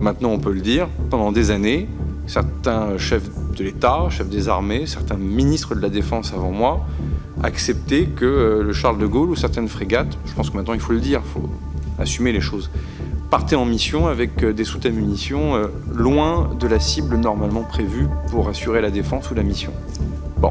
Maintenant, on peut le dire, pendant des années, certains chefs de l'État, chefs des armées, certains ministres de la Défense avant moi, acceptaient que le Charles de Gaulle ou certaines frégates, je pense que maintenant il faut le dire, il faut assumer les choses, partaient en mission avec des soutes à munitions loin de la cible normalement prévue pour assurer la défense ou la mission. Bon.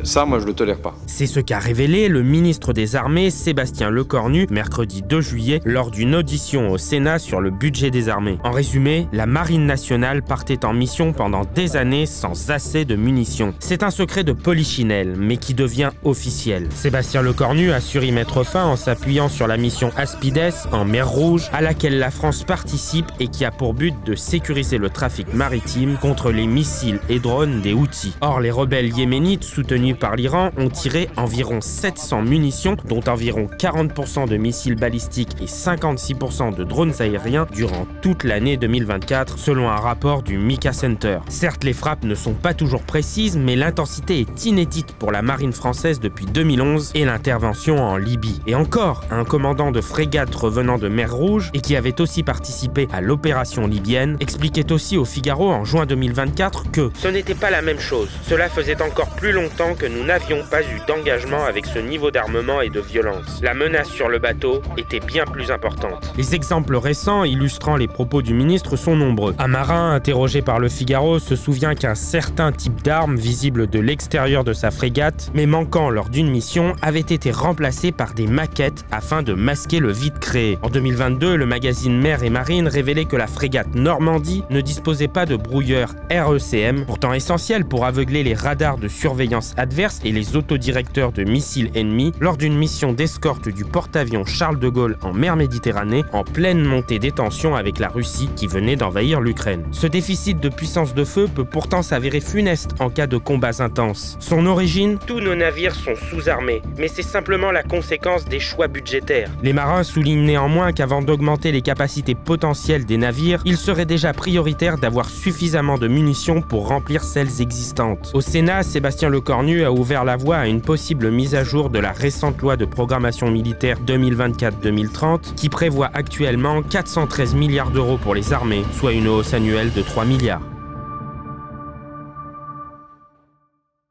Ça, moi, je le tolère pas. C'est ce qu'a révélé le ministre des Armées, Sébastien Lecornu, mercredi 2 juillet, lors d'une audition au Sénat sur le budget des armées. En résumé, la Marine nationale partait en mission pendant des années sans assez de munitions. C'est un secret de polichinelle, mais qui devient officiel. Sébastien Lecornu a su y mettre fin en s'appuyant sur la mission Aspides en mer Rouge, à laquelle la France participe et qui a pour but de sécuriser le trafic maritime contre les missiles et drones des Houthis. Or, les rebelles yéménites, soutenus par l'Iran, ont tiré environ 700 munitions, dont environ 40% de missiles balistiques et 56% de drones aériens durant toute l'année 2024, selon un rapport du Mika Center. Certes, les frappes ne sont pas toujours précises, mais l'intensité est inédite pour la marine française depuis 2011 et l'intervention en Libye. Et encore, un commandant de frégate revenant de mer Rouge et qui avait aussi participé à l'opération libyenne expliquait aussi au Figaro en juin 2024 que ce n'était pas la même chose. Cela faisait encore plus longtemps que nous n'avions pas eu d'engagement avec ce niveau d'armement et de violence. La menace sur le bateau était bien plus importante. Les exemples récents illustrant les propos du ministre sont nombreux. Un marin interrogé par le Figaro se souvient qu'un certain type d'arme visible de l'extérieur de sa frégate, mais manquant lors d'une mission, avait été remplacé par des maquettes afin de masquer le vide créé. En 2022, le magazine Mer et Marine révélait que la frégate Normandie ne disposait pas de brouilleur RECM, pourtant essentiel pour aveugler les radars de surveillance adverse et les autodirecteurs de missiles ennemis lors d'une mission d'escorte du porte-avions Charles de Gaulle en mer Méditerranée en pleine montée des tensions avec la Russie qui venait d'envahir l'Ukraine. Ce déficit de puissance de feu peut pourtant s'avérer funeste en cas de combats intenses. Son origine, tous nos navires sont sous-armés, mais c'est simplement la conséquence des choix budgétaires. Les marins soulignent néanmoins qu'avant d'augmenter les capacités potentielles des navires, il serait déjà prioritaire d'avoir suffisamment de munitions pour remplir celles existantes. Au Sénat, Sébastien Lecornu a ouvert la voie à une possible mise à jour de la récente loi de programmation militaire 2024-2030 qui prévoit actuellement 413 milliards d'euros pour les armées, soit une hausse annuelle de 3 milliards.